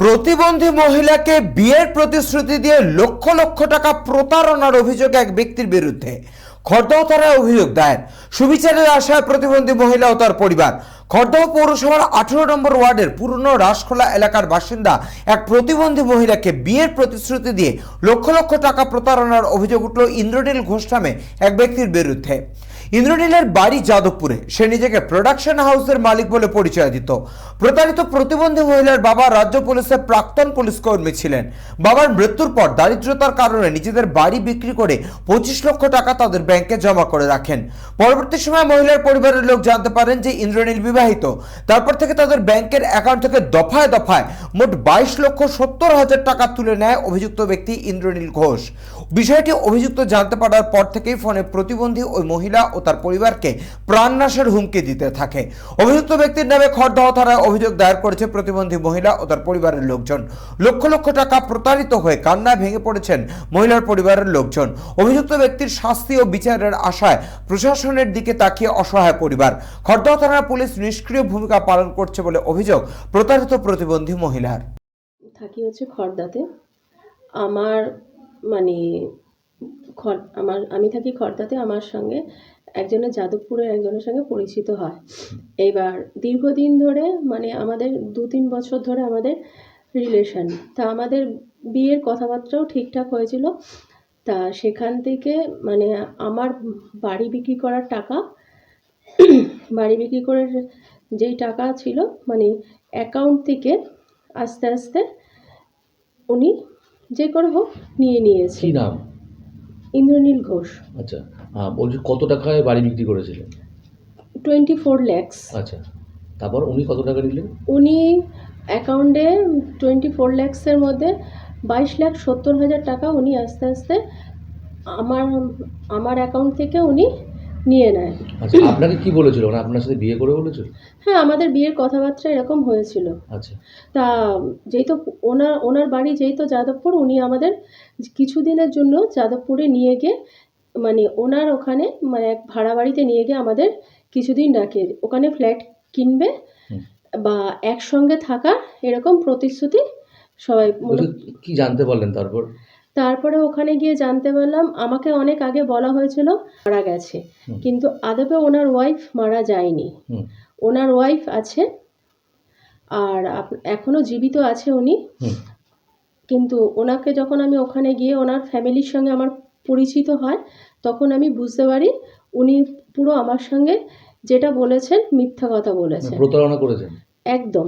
প্রতিবন্ধী মহিলাকে বিয়ের প্রতিশ্রুতি দিয়ে লক্ষ লক্ষ টাকা প্রতারণার অভিযোগে এক ব্যক্তির বিরুদ্ধে খড়দহ থানায় অভিযোগ দায়ের। সুবিচারের আশায় প্রতিবন্ধী মহিলা ও তার পরিবার। খড়দহ পৌরসভার 18 নম্বর ওয়ার্ডের পুরনো রাসখোলা এলাকার বাসিন্দা এক প্রতিবন্ধী মহিলাকে বিয়ের প্রতিশ্রুতি দিয়ে লক্ষ লক্ষ টাকা প্রতারণার অভিযোগ উঠল ইন্দ্রনীল ঘোষ নামে এক ব্যক্তির বিরুদ্ধে। ইন্দ্রনীলের বাড়ি যাদবপুরে। সে নিজেকে প্রোডাকশন হাউসের মালিক বলে পরিচয় দিত। প্রতারিত প্রতিবন্ধী মহিলার বাবা রাজ্য পুলিশের প্রাক্তন পুলিশ কর্মী ছিলেন। বাবার মৃত্যুর পর দারিদ্রতার কারণে নিজেদের বাড়ি বিক্রি করে 25 লক্ষ টাকা তাদের ব্যাংকে জমা করে রাখেন। পরবর্তী সময় মহিলার পরিবারের লোক জানতে পারেন যে ইন্দ্রনীল বিবাহিত। তারপর থেকে তাদের ব্যাংকের অ্যাকাউন্ট থেকে দফায় দফায় মোট 22,70,000 টাকা তুলে নেয় অভিযুক্ত ব্যক্তি ইন্দ্রনীল ঘোষ। বিষয়টি অভিযুক্ত জানতে পারার পর থেকেই ফোনে প্রতিবন্ধী ওই মহিলা ও তার পরিবারকে প্রাণনাশের হুমকি দিতে থাকে। অভিযুক্ত ব্যক্তির নামে খড়দহ থানায় অভিযোগ দায়ের করেছে প্রতিবন্ধী মহিলা ও তার পরিবারের লোকজন। লক্ষ লক্ষ টাকা প্রতারিত হয়ে কান্নায় ভেঙে পড়েছেন মহিলার পরিবারের লোকজন। অভিযুক্ত ব্যক্তির শাস্তি ও বিচারের আশায় প্রশাসনের দিকে তাকিয়ে অসহায় পরিবার। খড়দহ থানার পুলিশ নিষ্ক্রিয় ভূমিকা পালন করছে বলে অভিযোগ প্রতারিত প্রতিবন্ধী মহিলার। থাকি হচ্ছে খড়দাতে। আমার মানে আমি থাকি খড়দাতে। আমার সঙ্গে একজনের যাদবপুরের একজনের সঙ্গে পরিচিত হয়। এইবার দীর্ঘদিন ধরে মানে আমাদের 2-3 বছর ধরে আমাদের রিলেশন। তা আমাদের বিয়ের কথাবার্তাও ঠিকঠাক হয়েছিল। তা সেখান থেকে মানে আমার বাড়ি বিক্রি করার টাকা বাড়ি বিক্রি করে যেই টাকা ছিল মানে অ্যাকাউন্ট থেকে আস্তে আস্তে উনি যে করে হোক নিয়ে নিয়েছে। কি নাম? ইন্দ্রনীল ঘোষ। আচ্ছা, বলছি কত টাকায় বাড়ি বিক্রি করেছিলেন? 24 lakhs। আচ্ছা, তারপর উনি কত টাকা নিলেন? উনি অ্যাকাউন্টে 24 lakhs-এর মধ্যে 22,70,000 টাকা উনি আস্তে আস্তে আমার অ্যাকাউন্ট থেকে উনি নিয়ে নেয়। আচ্ছা, আপনাকে কি বলেছিল? মানে আপনার সাথে বিয়ে করে বলেছিল? হ্যাঁ, আমাদের বিয়ের কথাবার্তা এরকম হয়েছিল। আচ্ছা, তা যেহেতু ওনার বাড়ি যেহেতু যাদবপুর, উনি আমাদের কিছুদিনের জন্য যাদবপুরে নিয়ে গিয়ে মানে ওনার ওখানে মানে এক ভাড়া বাড়িতে নিয়ে গিয়ে আমাদের কিছুদিন রাখে। ওখানে ফ্ল্যাট কিনবে বা একসঙ্গে থাকার এরকম প্রতিশ্রুতি সবাই। কি জানতে পারলেন তারপর? তারপরে ওখানে গিয়ে জানতে পারলাম আমাকে অনেক আগে বলা হয়েছিল মারা গেছে, কিন্তু আদপে ওনার ওয়াইফ মারা যায়নি। ওনার ওয়াইফ আছে আর এখনো জীবিত আছে উনি। কিন্তু ওনাকে যখন আমি ওখানে গিয়ে ওনার ফ্যামিলির সঙ্গে আমার পরিচিত হয় তখন আমি বুঝতে পারি উনি পুরো আমার সঙ্গে যেটা বলেছেন মিথ্যা কথা বলেছেন। প্রতারণা করেছেন একদম।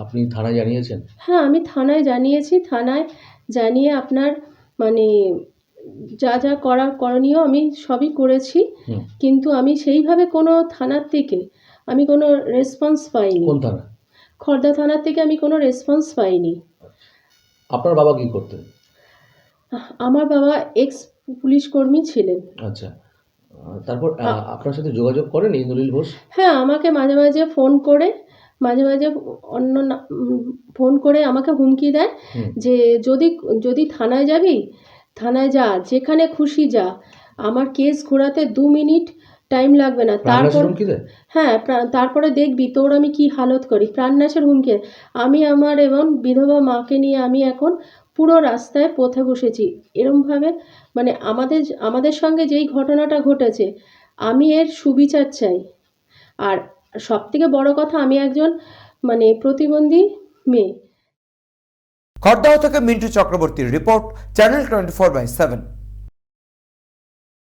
আপনি থানায় জানিয়েছেন? হ্যাঁ, আমি থানায় জানিয়েছি। থানায় জানিয়ে আপনার মানে যা যা করণীয় আমি সবই করেছি, কিন্তু আমি সেইভাবে কোনো থানার থেকে আমি কোনো রেসপন্স পাইনি। কোন থানা? খড়দা থানার থেকে আমি কোনো রেসপন্স পাইনি। আপনার বাবা কি করতেন? আমার বাবা এক্স পুলিশ কর্মী ছিলেন। আচ্ছা, তারপর আপনার সাথে যোগাযোগ করেন ইন্দ্রনীল ঘোষ? হ্যাঁ, আমাকে মাঝে মাঝে ফোন করে ফোন করে আমাকে হুমকি দেয় যে যদি থানায় যাবি, থানায় যা, যেখানে খুশি যা, আমার কেস ঘোরাতে 2 মিনিট টাইম লাগবে না। তারপর হ্যাঁ, তারপরে দেখবি তোর আমি কি হালত করি। প্রাণনাশের হুমকি। আমি আমার এবং বিধবা মাকে নিয়ে আমি এখন পুরো রাস্তায় পথে বসেছি। এরমভাবে মানে আমাদের সঙ্গে যেই ঘটনাটা ঘটেছে আমি এর সুবিচার চাই। আর সবথেকে বড় কথা, আমি একজন মানে প্রতিবন্ধী মেয়ে। খড়দহ থেকে মিন্টু চক্রবর্তীর রিপোর্ট, চ্যানেল 24/7।